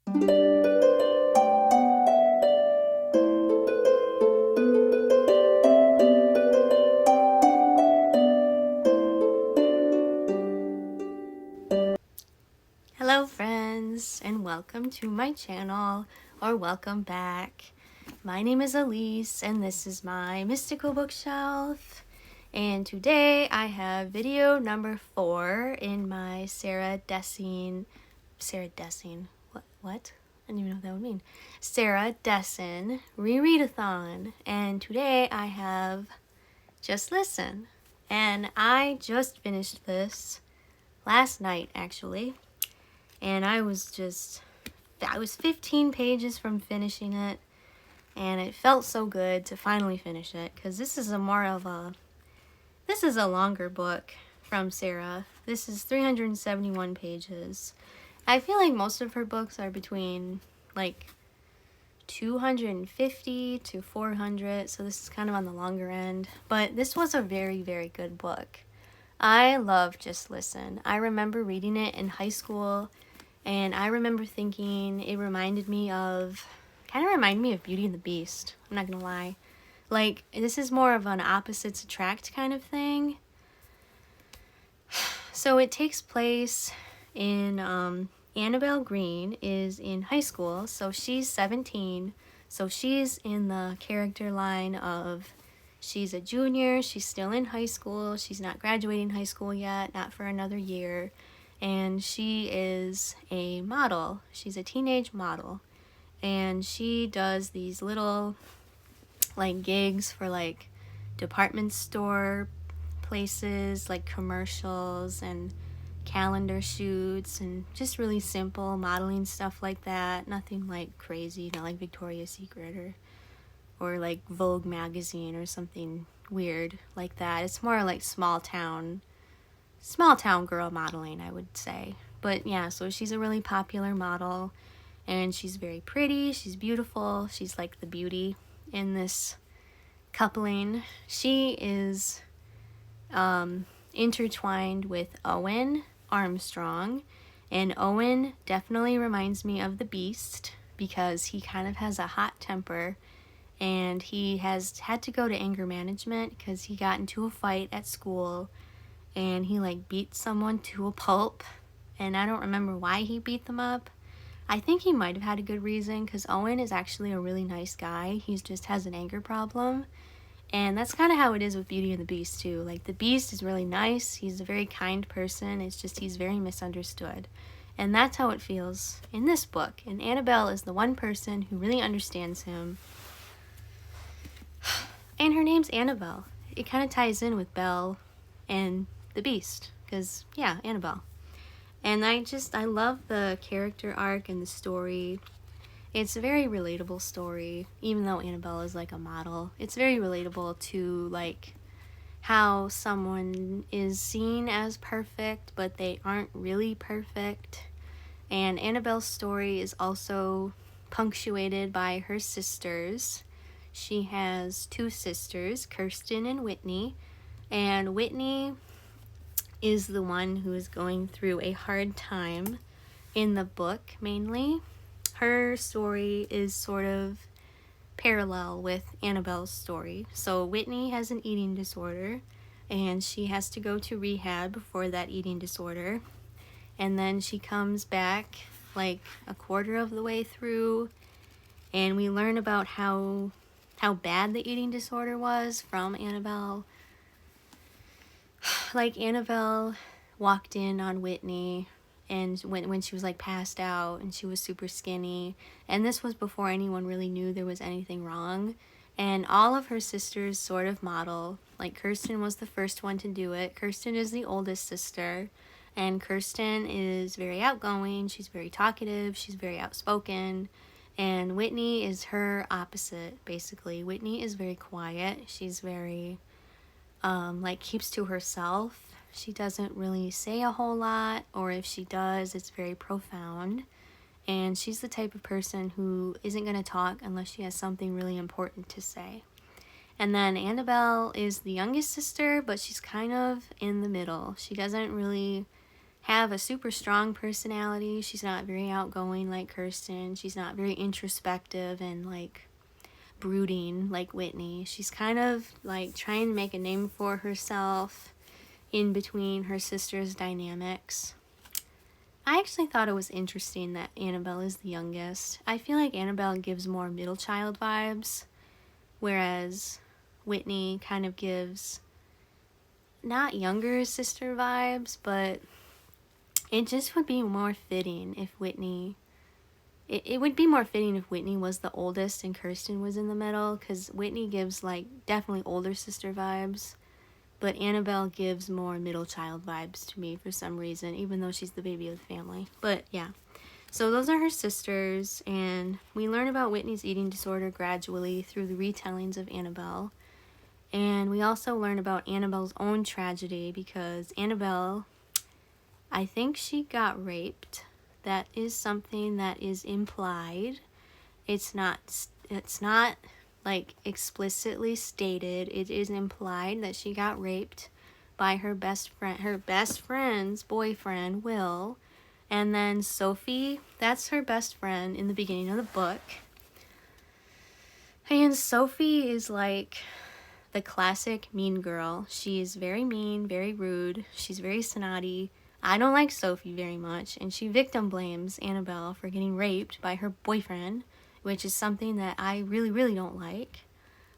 Hello friends, and welcome to my channel, or welcome back. My name is Elise, and this is my mystical bookshelf. And today I have video number 4 in my Sarah Dessen, what? I don't even know what that would mean. Sarah Dessen rereadathon. And today I have Just Listen. And I just finished this last night, actually. And I was 15 pages from finishing it, and it felt so good to finally finish it, because this is a longer book from Sarah. This is 371 pages. I feel like most of her books are between like 250 to 400, so this is kind of on the longer end, but this was a very, very good book. I love Just Listen. I remember reading it in high school, and I remember thinking it reminded me of Beauty and the Beast. I'm not gonna lie. Like, this is more of an opposites attract kind of thing. So it takes place in, Annabelle Green is in high school, so she's 17. So she's in the character line of, she's a junior, she's still in high school, she's not graduating high school yet, not for another year. And she is a model. She's a teenage model. And she does these little, like, gigs for, like, department store places, like commercials and calendar shoots and just really simple modeling stuff like that. Nothing, like, crazy, not like Victoria's Secret or like Vogue magazine or something weird like that. It's more like small town girl modeling, I would say. But yeah, so she's a really popular model, and she's very pretty, she's beautiful, she's like the beauty in this coupling. She is intertwined with Owen Armstrong, and Owen definitely reminds me of the Beast because he kind of has a hot temper, and he has had to go to anger management because he got into a fight at school and he like beat someone to a pulp, and I don't remember why he beat them up. I think he might have had a good reason, because Owen is actually a really nice guy. He just has an anger problem, and that's kind of how it is with Beauty and the Beast too. Like, the Beast is really nice, he's a very kind person, it's just he's very misunderstood. And that's how it feels in this book, and Annabelle is the one person who really understands him. And her name's Annabelle. It kind of ties in with Belle and the Beast, because yeah, Annabelle. And I love the character arc and the story. It's a very relatable story, even though Annabelle is like a model. It's very relatable to like how someone is seen as perfect, but they aren't really perfect. And Annabelle's story is also punctuated by her sisters. She has 2 sisters, Kirsten and Whitney, and Whitney is the one who is going through a hard time in the book, mainly. Her story is sort of parallel with Annabelle's story. So Whitney has an eating disorder, and she has to go to rehab for that eating disorder. And then she comes back like a quarter of the way through, and we learn about how bad the eating disorder was from Annabelle. Like, Annabelle walked in on Whitney, and when she was like passed out and she was super skinny, and this was before anyone really knew there was anything wrong. And all of her sisters sort of model. Like, Kirsten was the first one to do it. Kirsten is the oldest sister, and Kirsten is very outgoing, she's very talkative, she's very outspoken. And Whitney is her opposite, basically. Whitney is very quiet, she's very like, keeps to herself. She doesn't really say a whole lot, or if she does, it's very profound. And she's the type of person who isn't going to talk unless she has something really important to say. And then Annabelle is the youngest sister, but she's kind of in the middle. She doesn't really have a super strong personality. She's not very outgoing like Kirsten. She's not very introspective and like brooding like Whitney. She's kind of like trying to make a name for herself in between her sister's dynamics. I actually thought it was interesting that Annabelle is the youngest. I feel like Annabelle gives more middle child vibes, whereas Whitney kind of gives not younger sister vibes, but it just would be more fitting if Whitney... It would be more fitting if Whitney was the oldest and Kirsten was in the middle, because Whitney gives, like, definitely older sister vibes, but Annabelle gives more middle child vibes to me for some reason, even though she's the baby of the family. But, yeah. So those are her sisters, and we learn about Whitney's eating disorder gradually through the retellings of Annabelle. And we also learn about Annabelle's own tragedy, because Annabelle, I think she got raped. That is something that is implied. It's not like explicitly stated. It is implied that she got raped by her best friend's boyfriend, Will. And then Sophie, that's her best friend in the beginning of the book. And Sophie is like the classic mean girl. She is very mean, very rude. She's very snotty. I don't like Sophie very much, and she victim blames Annabelle for getting raped by her boyfriend, which is something that I really, really don't like,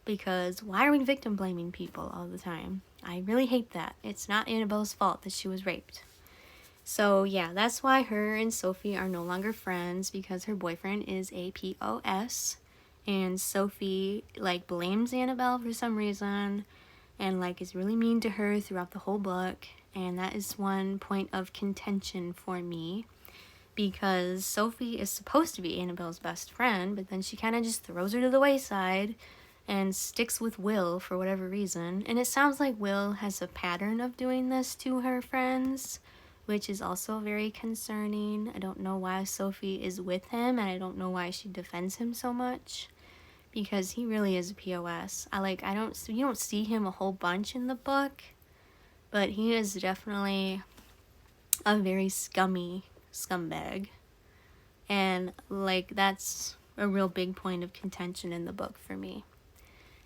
because why are we victim blaming people all the time? I really hate that. It's not Annabelle's fault that she was raped. So yeah, that's why her and Sophie are no longer friends, because her boyfriend is a POS, and Sophie like blames Annabelle for some reason, and like is really mean to her throughout the whole book. And that is one point of contention for me, because Sophie is supposed to be Annabelle's best friend, but then she kind of just throws her to the wayside and sticks with Will for whatever reason. And it sounds like Will has a pattern of doing this to her friends, which is also very concerning. I don't know why Sophie is with him, and I don't know why she defends him so much, because he really is a POS. You don't see him a whole bunch in the book, but he is definitely a very scummy scumbag. And, like, that's a real big point of contention in the book for me,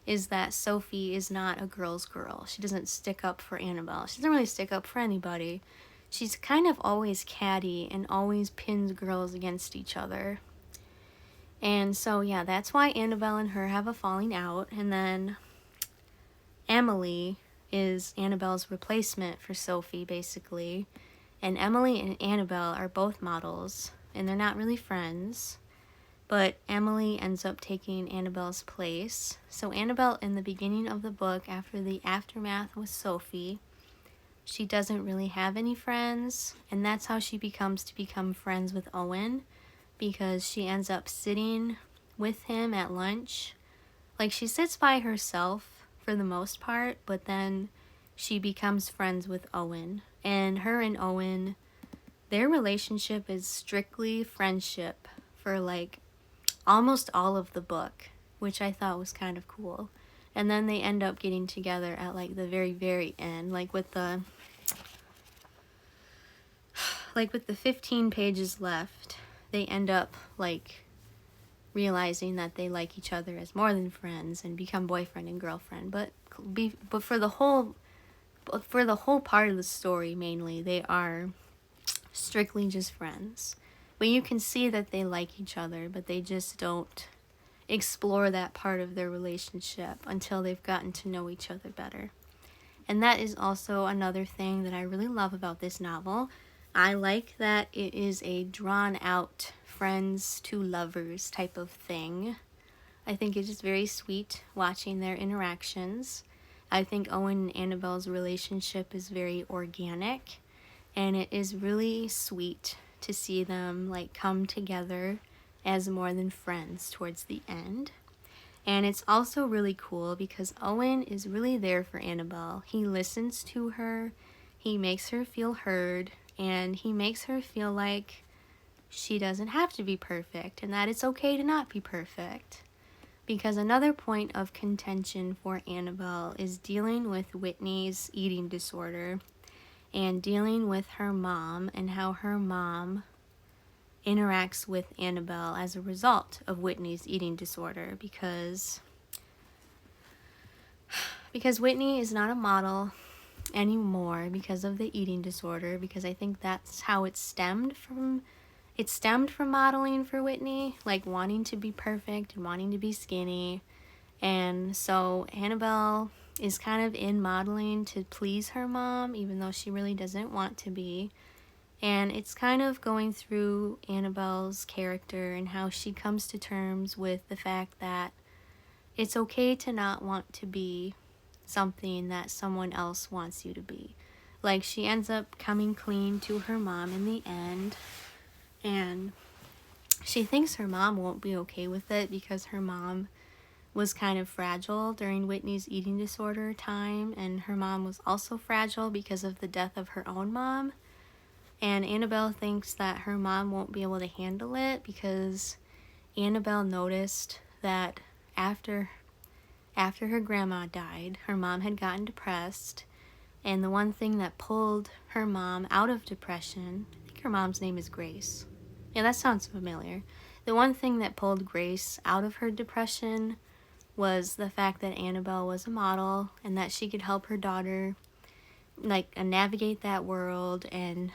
is that Sophie is not a girl's girl. She doesn't stick up for Annabelle. She doesn't really stick up for anybody. She's kind of always catty and always pins girls against each other. And so, yeah, that's why Annabelle and her have a falling out. And then Emily is Annabelle's replacement for Sophie, basically. And Emily and Annabelle are both models, and they're not really friends. But Emily ends up taking Annabelle's place. So Annabelle, in the beginning of the book, after the aftermath with Sophie, she doesn't really have any friends. And that's how she become friends with Owen, because she ends up sitting with him at lunch. Like, she sits by herself for the most part, but then she becomes friends with Owen. And her and Owen, their relationship is strictly friendship for like almost all of the book, which I thought was kind of cool. And then they end up getting together at like the very, very end, like with the 15 pages left, they end up like realizing that they like each other as more than friends and become boyfriend and girlfriend. But for the whole part of the story, mainly, they are strictly just friends. But you can see that they like each other, but they just don't explore that part of their relationship until they've gotten to know each other better. And that is also another thing that I really love about this novel. I like that it is a drawn out friends to lovers type of thing. I think it's just very sweet watching their interactions. I think Owen and Annabelle's relationship is very organic, and it is really sweet to see them like come together as more than friends towards the end. And it's also really cool because Owen is really there for Annabelle. He listens to her, he makes her feel heard, and he makes her feel like she doesn't have to be perfect and that it's okay to not be perfect. Because another point of contention for Annabelle is dealing with Whitney's eating disorder. and dealing with her mom and how her mom interacts with Annabelle as a result of Whitney's eating disorder, because Whitney is not a model anymore because of the eating disorder, because I think that's how it stemmed from. It stemmed from modeling for Whitney, like wanting to be perfect and wanting to be skinny. And so Annabelle is kind of in modeling to please her mom, even though she really doesn't want to be. And it's kind of going through Annabelle's character and how she comes to terms with the fact that it's okay to not want to be something that someone else wants you to be. Like, she ends up coming clean to her mom in the end, and she thinks her mom won't be okay with it because her mom was kind of fragile during Whitney's eating disorder time, and her mom was also fragile because of the death of her own mom. And Annabelle thinks that her mom won't be able to handle it because Annabelle noticed that after her grandma died, her mom had gotten depressed, and the one thing that pulled her mom out of depression, I think her mom's name is Grace. Yeah, that sounds familiar. The one thing that pulled Grace out of her depression was the fact that Annabelle was a model and that she could help her daughter navigate that world and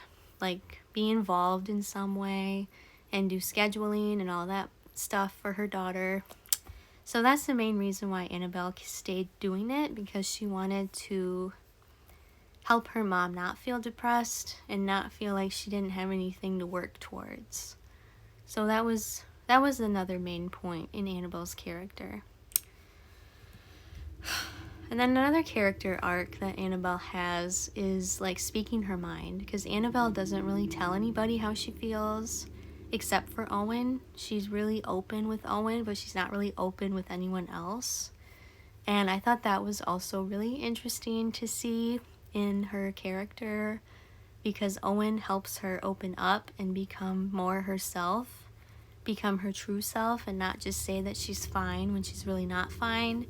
be involved in some way and do scheduling and all that stuff for her daughter. So that's the main reason why Annabelle stayed doing it, because she wanted to help her mom not feel depressed and not feel like she didn't have anything to work towards. So that was another main point in Annabelle's character. And then another character arc that Annabelle has is speaking her mind, because Annabelle doesn't really tell anybody how she feels except for Owen. She's really open with Owen, but she's not really open with anyone else. And I thought that was also really interesting to see in her character, because Owen helps her open up and become more herself, become her true self, and not just say that she's fine when she's really not fine.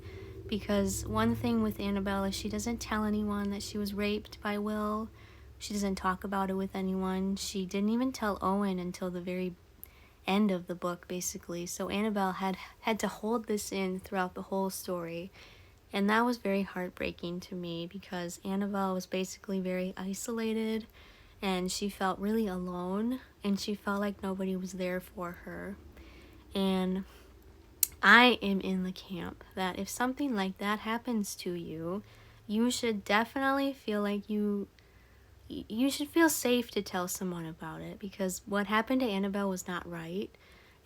Because one thing with Annabelle is she doesn't tell anyone that she was raped by Will. She doesn't talk about it with anyone. She didn't even tell Owen until the very end of the book, basically. So Annabelle had to hold this in throughout the whole story. And that was very heartbreaking to me, because Annabelle was basically very isolated and she felt really alone and she felt like nobody was there for her. And I am in the camp that if something like that happens to you, you should definitely feel like you should feel safe to tell someone about it, because what happened to Annabelle was not right.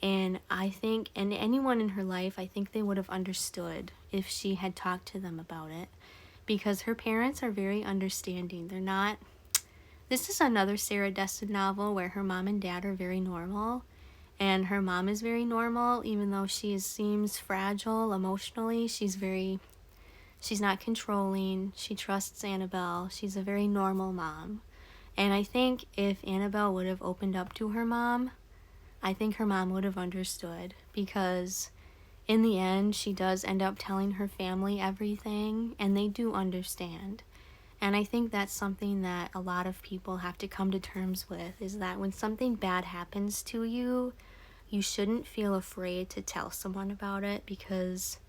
And I think, and anyone in her life, I think they would have understood if she had talked to them about it, because her parents are very understanding. They're not, this is another Sarah Dessen novel where her mom and dad are very normal. And her mom is very normal, even though she seems fragile emotionally. She's not controlling. She trusts Annabelle. She's a very normal mom. And I think if Annabelle would have opened up to her mom, I think her mom would have understood, because in the end, she does end up telling her family everything, and they do understand. And I think that's something that a lot of people have to come to terms with, is that when something bad happens to you, you shouldn't feel afraid to tell someone about it, because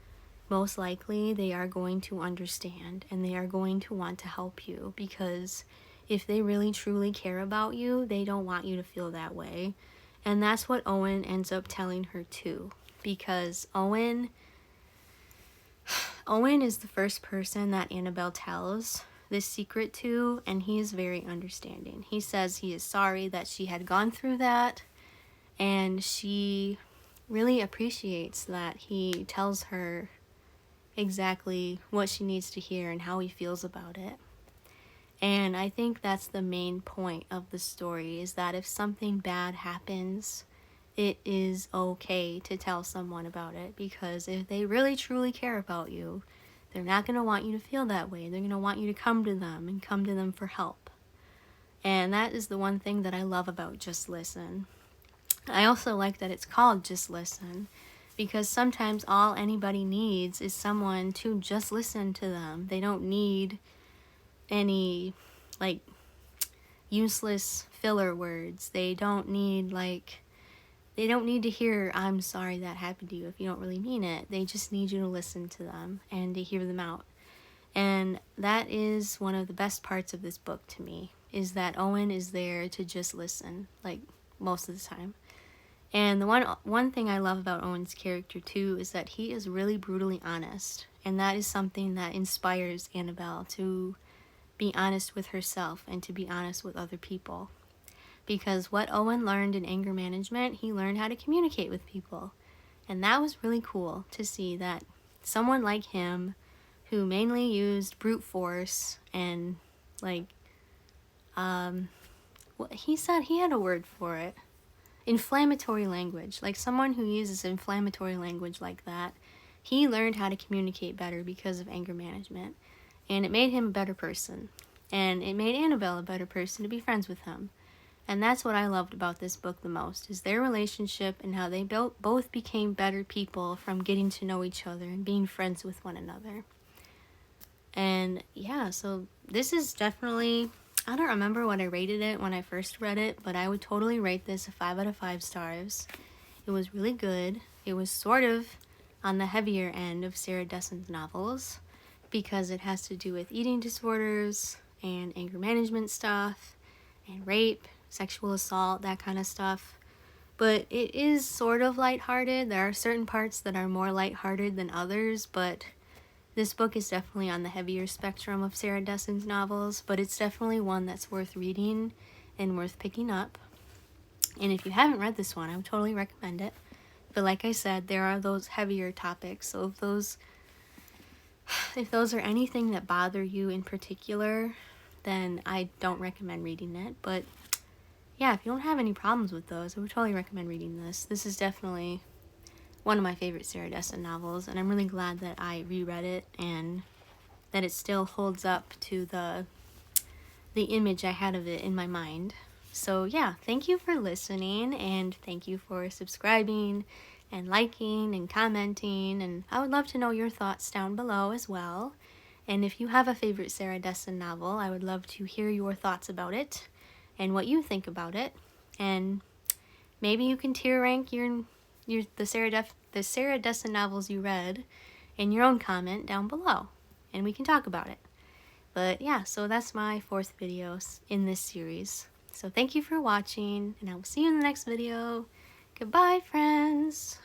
most likely they are going to understand and they are going to want to help you, because if they really truly care about you, they don't want you to feel that way. And that's what Owen ends up telling her too, because Owen is the first person that Annabelle tells this secret to, and he is very understanding. He says he is sorry that she had gone through that, and she really appreciates that he tells her exactly what she needs to hear and how he feels about it. And I think that's the main point of the story, is that if something bad happens, it is okay to tell someone about it, because if they really truly care about you, they're not going to want you to feel that way. They're going to want you to come to them and come to them for help. And that is the one thing that I love about Just Listen. I also like that it's called Just Listen, because sometimes all anybody needs is someone to just listen to them. They don't need any useless filler words. They don't need to hear "I'm sorry that happened to you" if you don't really mean it. They just need you to listen to them and to hear them out. And that is one of the best parts of this book to me, is that Owen is there to just listen, like, most of the time. And the one thing I love about Owen's character too is that he is really brutally honest, and that is something that inspires Annabelle to be honest with herself and to be honest with other people. Because what Owen learned in anger management, he learned how to communicate with people. And that was really cool to see that someone like him, who mainly used brute force and, like, he said he had a word for it. Inflammatory language. Like, someone who uses inflammatory language like that, he learned how to communicate better because of anger management. And it made him a better person. And it made Annabelle a better person to be friends with him. And that's what I loved about this book the most, is their relationship and how they both became better people from getting to know each other and being friends with one another. And yeah, so this is definitely, I don't remember what I rated it when I first read it, but I would totally rate this a 5 out of 5 stars. It was really good. It was sort of on the heavier end of Sarah Dessen's novels because it has to do with eating disorders and anger management stuff and rape, sexual assault, that kind of stuff. But it is sort of lighthearted. There are certain parts that are more lighthearted than others, but this book is definitely on the heavier spectrum of Sarah Dessen's novels, but it's definitely one that's worth reading and worth picking up. And if you haven't read this one, I would totally recommend it. But like I said, there are those heavier topics, so if those are anything that bother you in particular, then I don't recommend reading it. But yeah, if you don't have any problems with those, I would totally recommend reading this. This is definitely one of my favorite Sarah Dessen novels, and I'm really glad that I reread it and that it still holds up to the image I had of it in my mind. So yeah, thank you for listening, and thank you for subscribing and liking and commenting, and I would love to know your thoughts down below as well. And if you have a favorite Sarah Dessen novel, I would love to hear your thoughts about it and what you think about it. And maybe you can tier rank the Sarah Dessen novels you read in your own comment down below, and we can talk about it. But yeah, so that's my 4th video in this series. So thank you for watching, and I will see you in the next video. Goodbye, friends!